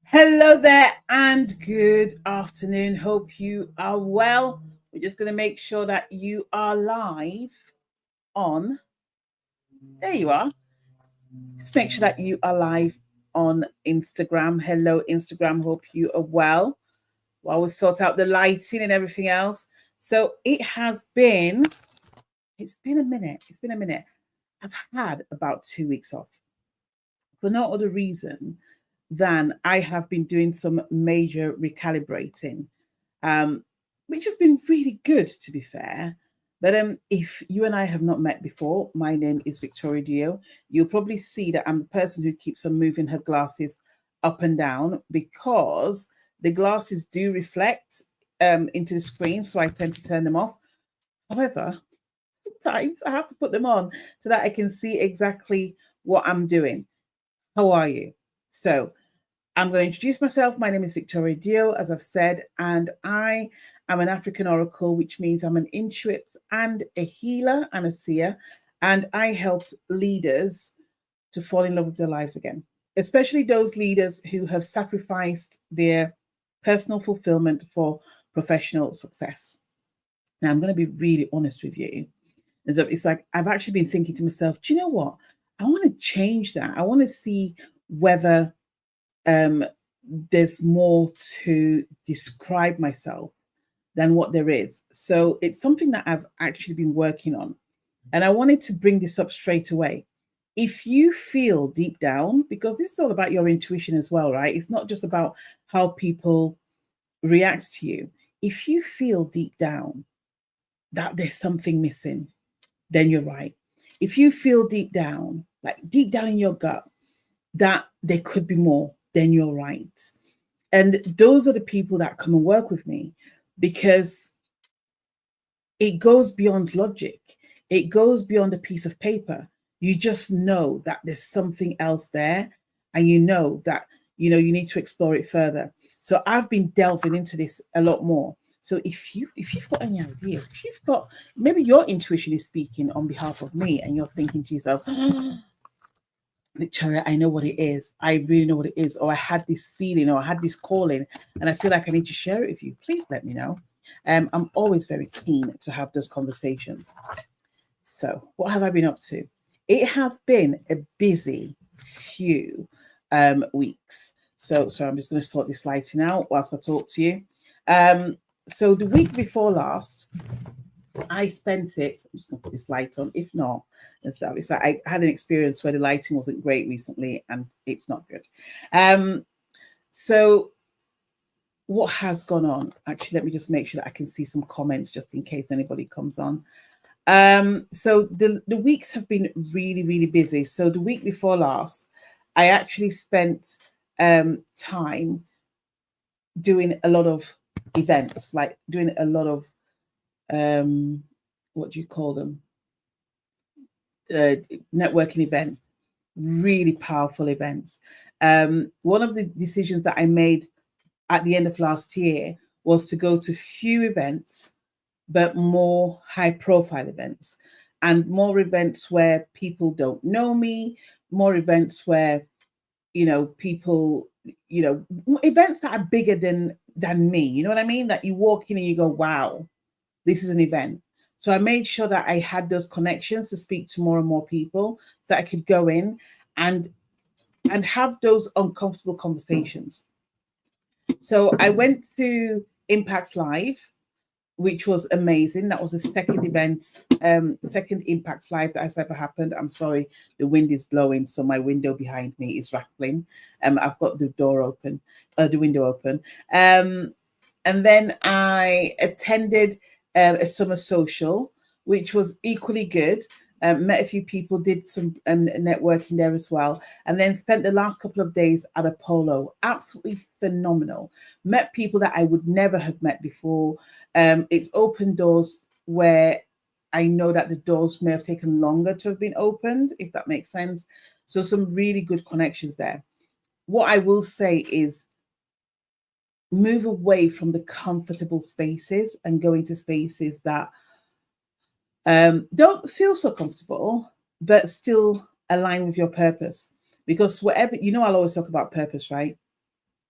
Hello there and good afternoon. Hope you are well. We're just going to make sure that you are live on. There you are. Just make sure that you are live on Instagram. Hello, Instagram. Hope you are well while we sort out the lighting and everything else. So it's been a minute. It's been a minute. I've had about 2 weeks off for no other reason than I have been doing some major recalibrating, um, which has been really good, to be fair. But if you and I have not met before, my name is Victoria Dio. You'll probably see that I'm the person who keeps on moving her glasses up and down because the glasses do reflect into the screen, so I tend to turn them off. However, sometimes I have to put them on so that I can see exactly what I'm doing. How are you? So, I'm going to introduce myself. My name is Victoria Dio, as I've said, and I am an African oracle, which means I'm an intuit and a healer and a seer. And I help leaders to fall in love with their lives again, especially those leaders who have sacrificed their personal fulfillment for professional success. Now, I'm going to be really honest with you. It's like I've actually been thinking to myself, do you know what? I want to change that. I want to see whether um, there's more to describe myself than what there is. So it's something that I've actually been working on. And I wanted to bring this up straight away. If you feel deep down, because this is all about your intuition as well, right? It's not just about how people react to you. If you feel deep down that there's something missing, then you're right. If you feel deep down, like deep down in your gut, that there could be more, then you're right. And those are the people that come and work with me because it goes beyond logic. It goes beyond a piece of paper. You just know that there's something else there, and you know that you need to explore it further. So I've been delving into this a lot more. So if you've got any ideas, if you've got maybe your intuition is speaking on behalf of me, and you're thinking to yourself, Victoria, I know what it is. I really know what it is. Or I had this feeling, or I had this calling, and I feel like I need to share it with you. Please let me know. I'm always very keen to have those conversations. So, what have I been up to? It has been a busy few weeks. So I'm just going to sort this lighting out whilst I talk to you. So the week before last, I spent it. I'm just going to put this light on. If not, it's like I had an experience where the lighting wasn't great recently, and it's not good. So what has gone on? Actually, let me just make sure that I can see some comments just in case anybody comes on. So the weeks have been really, really busy. So the week before last, I actually spent time doing a lot of events, like doing a lot of what do you call them? Networking events, really powerful events. One of the decisions that I made at the end of last year was to go to few events, but more high profile events, and more events where people don't know me, more events where, people, events that are bigger than me. You know what I mean? That you walk in and you go, wow, this is an event. So I made sure that I had those connections to speak to more and more people so that I could go in and have those uncomfortable conversations. So I went to Impact Live, which was amazing. That was the second event, second Impact Live that has ever happened. I'm sorry, the wind is blowing, so my window behind me is rattling. I've got the door open, the window open. And then I attended a summer social, which was equally good. Met a few people, did some networking there as well, and then spent the last couple of days at a polo. Absolutely phenomenal. Met people that I would never have met before. It's opened doors where I know that the doors may have taken longer to have been opened, if that makes sense. So some really good connections there. What I will say is move away from the comfortable spaces and go into spaces that don't feel so comfortable, but still align with your purpose. Because whatever, I'll always talk about purpose, right?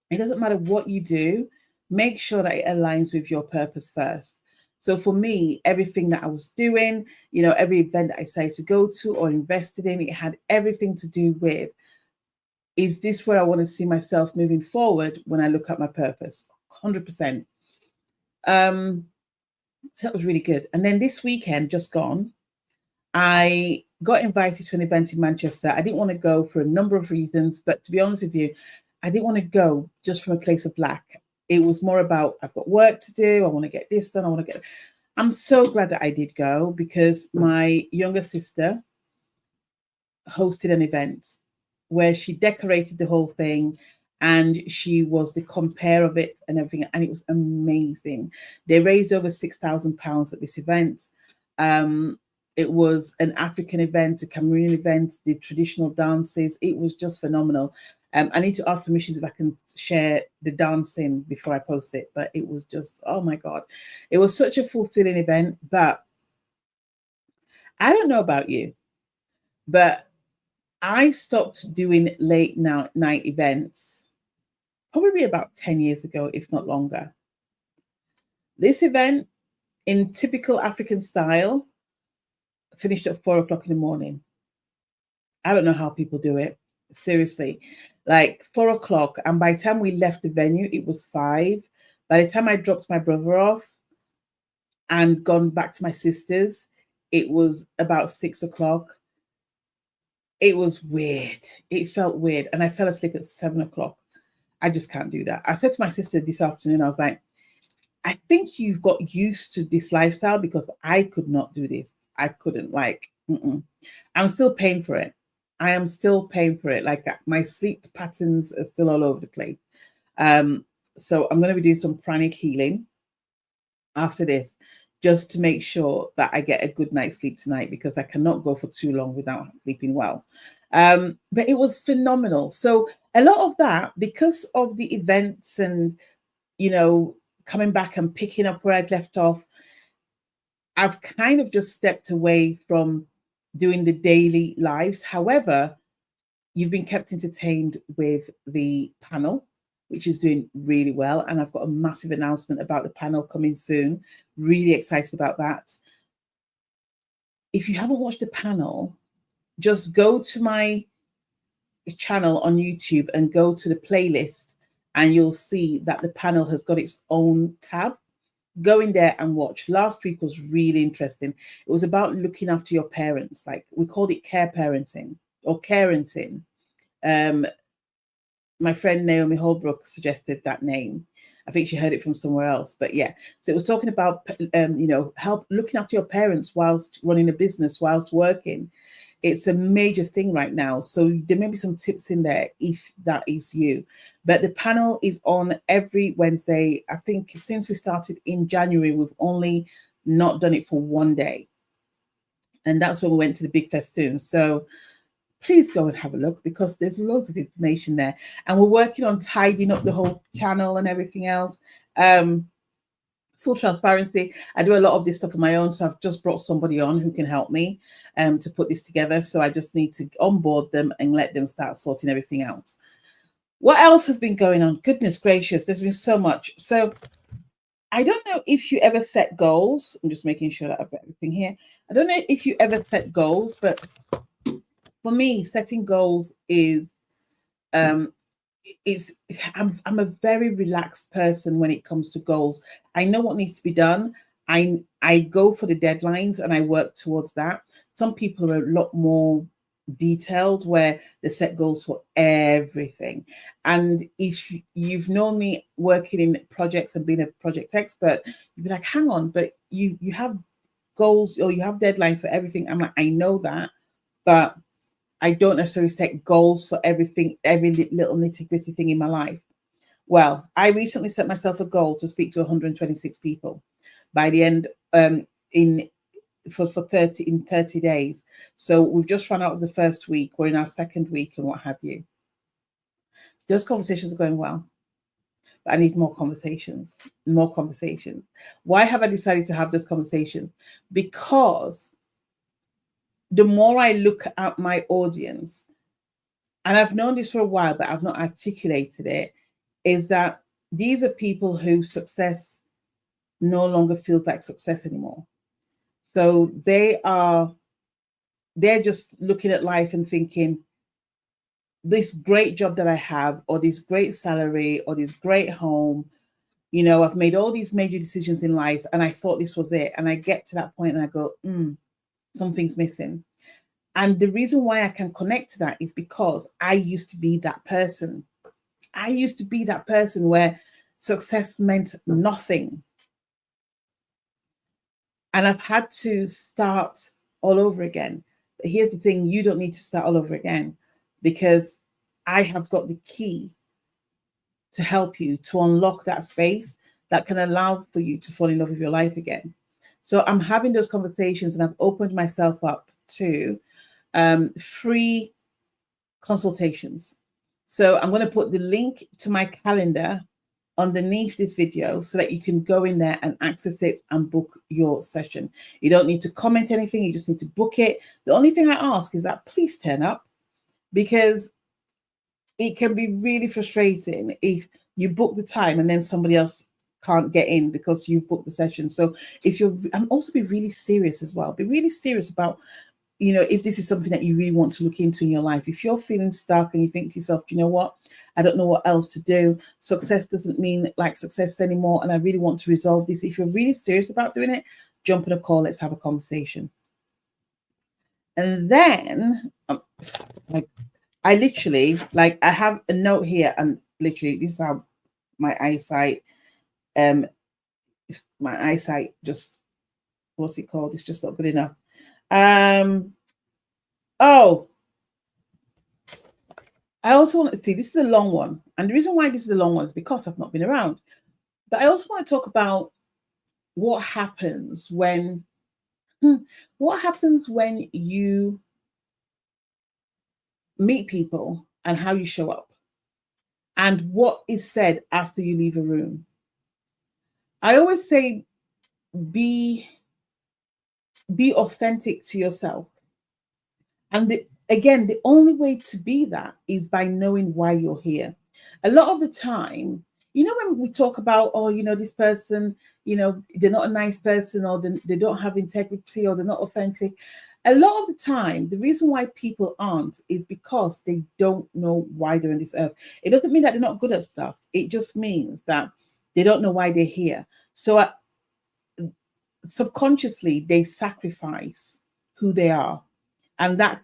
It doesn't matter what you do, make sure that it aligns with your purpose first. So for me, everything that I was doing, every event that I decided to go to or invested in, it had everything to do with, is this where I want to see myself moving forward when I look at my purpose? 100%. So that was really good. And then this weekend, just gone, I got invited to an event in Manchester. I didn't want to go for a number of reasons, but to be honest with you, I didn't want to go just from a place of lack. It was more about, I've got work to do. I want to get this done. I'm so glad that I did go, because my younger sister hosted an event where she decorated the whole thing, and she was the compare of it and everything, and it was amazing. They raised over £6,000 at this event. It was an African event, a Cameroonian event, the traditional dances. It was just phenomenal. I need to ask permissions if I can share the dancing before I post it, but it was just, oh my God. It was such a fulfilling event. But I don't know about you, but I stopped doing late night events probably about 10 years ago, if not longer. This event, in typical African style, finished at 4 o'clock in the morning. I don't know how people do it. Seriously, like 4 o'clock. And by the time we left the venue, it was 5. By the time I dropped my brother off and gone back to my sister's, it was about 6 o'clock. It was weird. It felt weird. And I fell asleep at 7 o'clock. I just can't do that. I said to my sister this afternoon, I was like, I think you've got used to this lifestyle, because I could not do this. I couldn't, I'm still paying for it. I am still paying for it. Like, my sleep patterns are still all over the place. So I'm going to be doing some pranic healing after this, just to make sure that I get a good night's sleep tonight, because I cannot go for too long without sleeping well. But it was phenomenal. So a lot of that, because of the events and, coming back and picking up where I'd left off, I've kind of just stepped away from doing the daily lives. However, you've been kept entertained with the panel, which is doing really well. And I've got a massive announcement about the panel coming soon. Really excited about that. If you haven't watched the panel, just go to my channel on YouTube and go to the playlist, and you'll see that the panel has got its own tab. Go in there and watch. Last week was really interesting. It was about looking after your parents. Like, we called it care parenting or carenting. My friend Naomi Holbrook suggested that name. I think she heard it from somewhere else, but yeah. So it was talking about, help looking after your parents whilst running a business, whilst working. It's a major thing right now. So there may be some tips in there if that is you. But the panel is on every Wednesday. I think since we started in January, we've only not done it for one day. And that's when we went to the big festoon. So please go and have a look, because there's loads of information there. And we're working on tidying up the whole channel and everything else. Full transparency, I do a lot of this stuff on my own, so I've just brought somebody on who can help me to put this together. So I just need to onboard them and let them start sorting everything out. What else has been going on? Goodness gracious, there's been so much. So I don't know if you ever set goals. I'm just making sure that I've got everything here. I don't know if you ever set goals, but for me, setting goals is I'm a very relaxed person when it comes to goals. I know what needs to be done. I go for the deadlines and I work towards that. Some people are a lot more detailed, where they set goals for everything. And if you've known me working in projects and being a project expert, you'd be like, hang on, but you have goals, or you have deadlines for everything. I'm like, I know that, but I don't necessarily set goals for everything, every little nitty-gritty thing in my life. Well, I recently set myself a goal to speak to 126 people by the end for 30 days. So we've just run out of the first week. We're in our second week and what have you. Those conversations are going well, but I need more conversations. Why have I decided to have those conversations? Because the more I look at my audience, and I've known this for a while, but I've not articulated it, is that these are people who success no longer feels like success anymore. So they're just looking at life and thinking, this great job that I have, or this great salary, or this great home, I've made all these major decisions in life and I thought this was it. And I get to that point and I go, something's missing. And the reason why I can connect to that is because I used to be that person. I used to be that person where success meant nothing. And I've had to start all over again. But here's the thing, you don't need to start all over again, because I have got the key to help you to unlock that space that can allow for you to fall in love with your life again. So I'm having those conversations, and I've opened myself up to free consultations. So I'm going to put the link to my calendar underneath this video so that you can go in there and access it and book your session. You don't need to comment anything. You just need to book it. The only thing I ask is that please turn up, because it can be really frustrating if you book the time and then somebody else can't get in because you've booked the session. So and also be really serious as well. Be really serious about, if this is something that you really want to look into in your life. If you're feeling stuck and you think to yourself, you know what, I don't know what else to do. Success doesn't mean like success anymore. And I really want to resolve this. If you're really serious about doing it, jump on a call. Let's have a conversation. And then I literally, I have a note here, and literally this is how my eyesight just, what's it called? It's just not good enough. Oh, I also want to see, this is a long one. And the reason why this is a long one is because I've not been around. But I also want to talk about what happens when you meet people and how you show up and what is said after you leave a room. I always say, be authentic to yourself. And the only way to be that is by knowing why you're here. A lot of the time, when we talk about, this person, they're not a nice person, or they don't have integrity, or they're not authentic. A lot of the time, the reason why people aren't is because they don't know why they're on this earth. It doesn't mean that they're not good at stuff. It just means that they don't know why they're here. So subconsciously, they sacrifice who they are. And that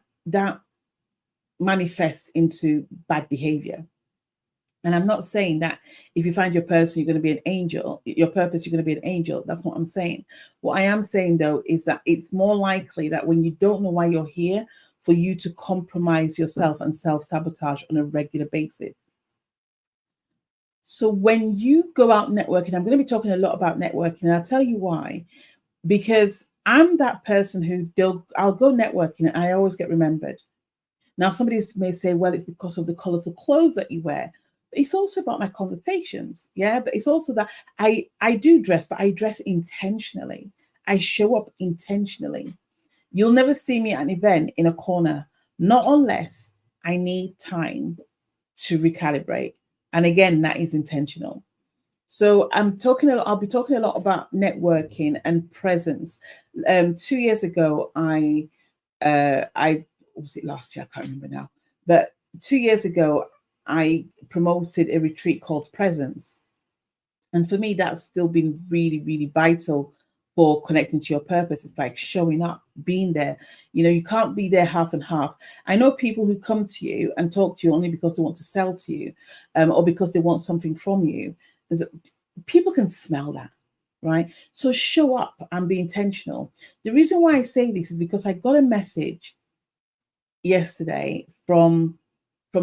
manifests into bad behavior. And I'm not saying that if you find your person, you're going to be an angel, your purpose, you're going to be an angel. That's not what I'm saying. What I am saying, though, is that it's more likely that when you don't know why you're here, for you to compromise yourself and self-sabotage on a regular basis. So when you go out networking, I'm going to be talking a lot about networking, and I'll tell you why. Because I'm that person who I'll go networking and I always get remembered. Now, somebody may say, well, it's because of the colorful clothes that you wear. But it's also about my conversations. Yeah. But it's also that I do dress, but I dress intentionally. I show up intentionally. You'll never see me at an event in a corner, not unless I need time to recalibrate. And again, that is intentional. So I'll be talking a lot about networking and presence. 2 years ago, I was it last year? I can't remember now. But 2 years ago, I promoted a retreat called Presence. And for me, that's still been really, really vital for connecting to your purpose. It's like showing up, being there. You can't be there half and half. I know people who come to you and talk to you only because they want to sell to you, or because they want something from you. People can smell that, right? So show up and be intentional. The reason why I say this is because I got a message yesterday from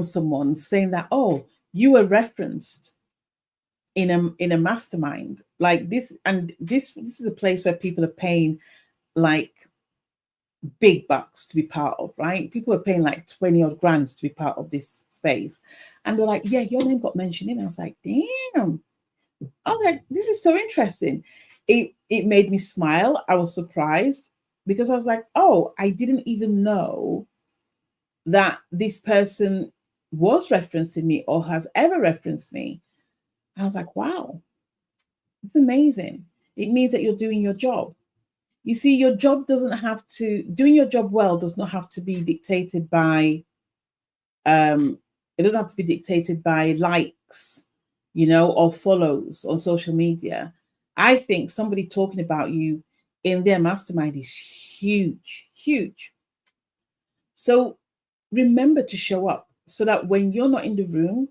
someone saying that, oh, you were referenced in a mastermind like this, and this is a place where people are paying like big bucks to be part of, right? People are paying like 20 odd grand to be part of this space, and they're like, yeah, your name got mentioned in. I was like, damn. I was like, this is so interesting. It made me smile. I was surprised because I was like, oh, I didn't even know that this person was referencing me or has ever referenced me. I was like, wow, it's amazing. It means that you're doing your job. You see, your job doesn't have to, doing your job well does not have to be dictated by, it doesn't have to be dictated by likes, or follows on social media. I think somebody talking about you in their mastermind is huge, huge. So remember to show up so that when you're not in the room,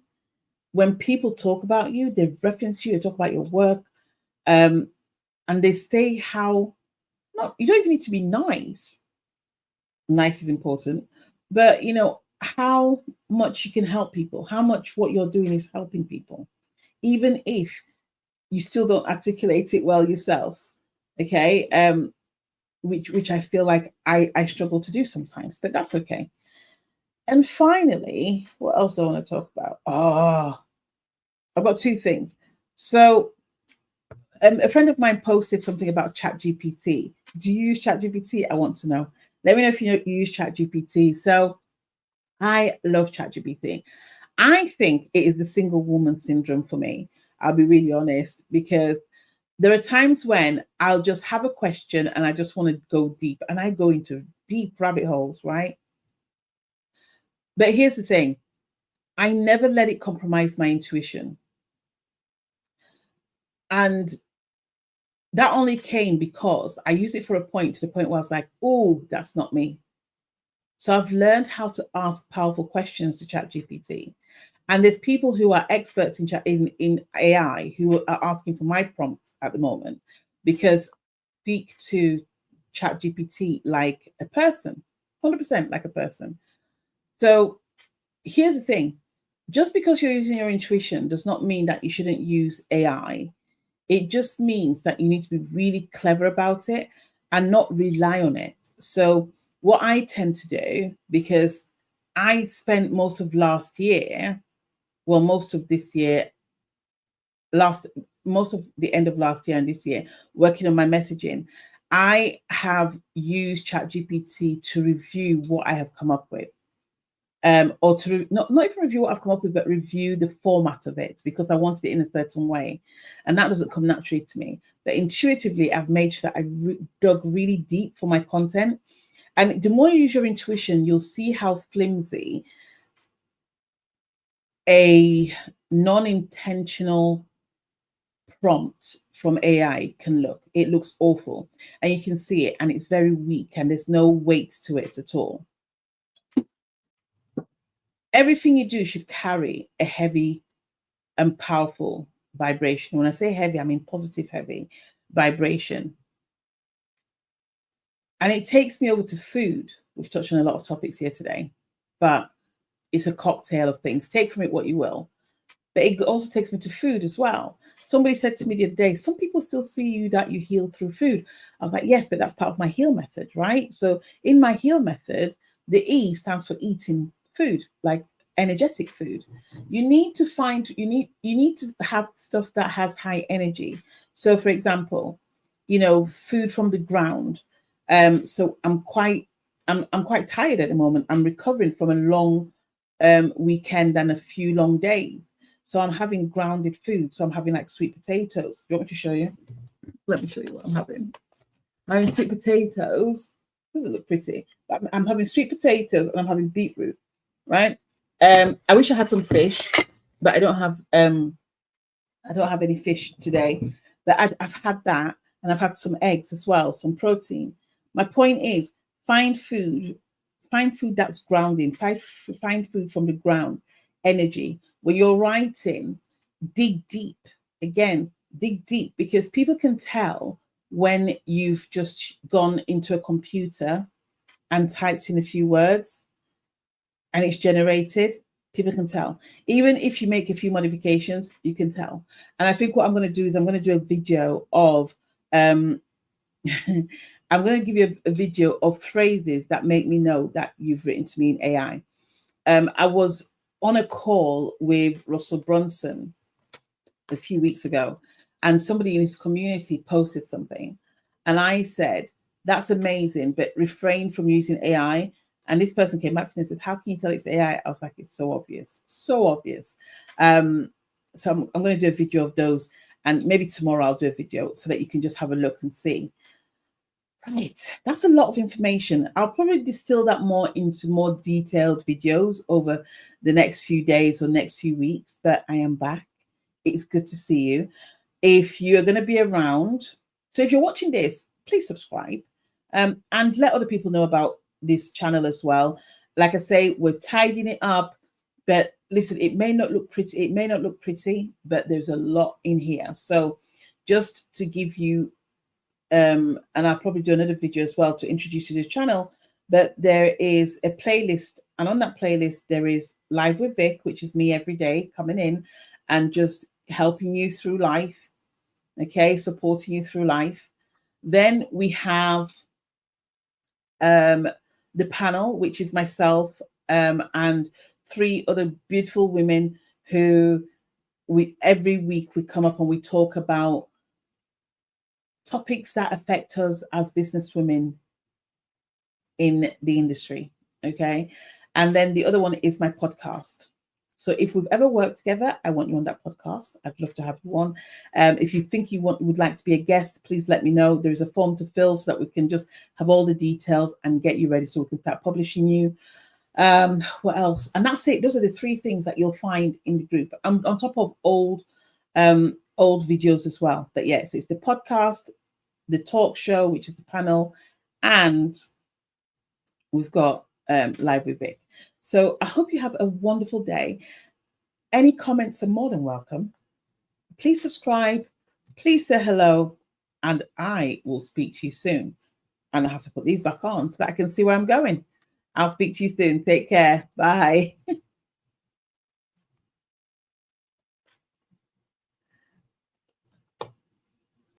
when people talk about you, they reference you, they talk about your work, and they say how, not, you don't even need to be nice. Nice is important, but how much you can help people, how much what you're doing is helping people, even if you still don't articulate it well yourself. Okay. Which I feel like I struggle to do sometimes, but that's okay. And finally, what else do I want to talk about? I've got two things. So a friend of mine posted something about ChatGPT. Do you use ChatGPT? I want to know. Let me know if you use ChatGPT. So I love ChatGPT. I think it is the single woman syndrome for me. I'll be really honest, because there are times when I'll just have a question and I just want to go deep, and I go into deep rabbit holes, right? But here's the thing, I never let it compromise my intuition. And that only came because I used it for a point, to the point where I was like, oh, that's not me. So I've learned how to ask powerful questions to ChatGPT. And there's people who are experts in AI who are asking for my prompts at the moment, because I speak to ChatGPT like a person, 100% like a person. So here's the thing, just because you're using your intuition does not mean that you shouldn't use AI. It just means that you need to be really clever about it and not rely on it. So what I tend to do, because I spent most of last year, well, most of this year, most of the end of last year and this year, working on my messaging, I have used ChatGPT to review what I have come up with. Or to not even review what I've come up with, but review the format of it, because I wanted it in a certain way. And that doesn't come naturally to me. But intuitively, I've made sure that I dug really deep for my content. And the more you use your intuition, you'll see how flimsy a non-intentional prompt from AI can look. It looks awful. And you can see it, and it's very weak, and there's no weight to it at all. Everything you do should carry a heavy and powerful vibration. When I say heavy, I mean positive heavy vibration. And it takes me over to food. We've touched on a lot of topics here today, but it's a cocktail of things. Take from it what you will. But it also takes me to food as well. Somebody said to me the other day, some people still see you that you heal through food. I was like, yes, but that's part of my heal method, right? So in my heal method, the E stands for eating food, like energetic food. You need to have stuff that has high energy. So for example, food from the ground. So I'm quite tired at the moment. I'm recovering from a long weekend and a few long days. So I'm having grounded food. So I'm having like sweet potatoes. Do you want me to show you? Let me show you what I'm having. I'm having sweet potatoes. Doesn't look pretty. But I'm having sweet potatoes and I'm having beetroot, right? I wish I had some fish, but I don't have any fish today. But I've had that, and I've had some eggs as well, some protein. My point is, find food that's grounding. Find food from the ground, energy. When you're writing, dig deep. Again, dig deep, because people can tell when you've just gone into a computer and typed in a few words and it's generated. People can tell. Even if you make a few modifications, you can tell. And I think what I'm going to do is I'm going to do a video of I'm going to give you a video of phrases that make me know that you've written to me in AI. I was on a call with Russell Brunson a few weeks ago, and somebody in his community posted something. And I said, that's amazing, but refrain from using AI. And this person came back to me and said, how can you tell it's AI? I was like, it's so obvious, so obvious. So I'm going to do a video of those, and maybe tomorrow I'll do a video so that you can just have a look and see. Right, that's a lot of information. I'll probably distill that more into more detailed videos over the next few days or next few weeks, but I am back. It's good to see you. If you're going to be around, so if you're watching this, please subscribe, and let other people know about this channel as well. Like I say, we're tidying it up, but listen, it may not look pretty, but there's a lot in here. So just to give you, and I'll probably do another video as well to introduce you to the channel, but there is a playlist, and on that playlist there is Live with Vic, which is me every day coming in and just helping you through life, okay, supporting you through life. Then we have the panel, which is myself and 3 other beautiful women who every week we come up and we talk about topics that affect us as business women in the industry, okay? And then the other one is my podcast. So if we've ever worked together, I want you on that podcast. I'd love to have you on. If you think you would like to be a guest, please let me know. There is a form to fill so that we can just have all the details and get you ready so we can start publishing you. What else? And that's it. Those are the 3 things that you'll find in the group. On top of old videos as well. But yeah, so it's the podcast, the talk show, which is the panel, and we've got Live with Vic. So I hope you have a wonderful day. Any comments are more than welcome. Please subscribe, please say hello, and I will speak to you soon. And I have to put these back on so that I can see where I'm going. I'll speak to you soon. Take care. Bye.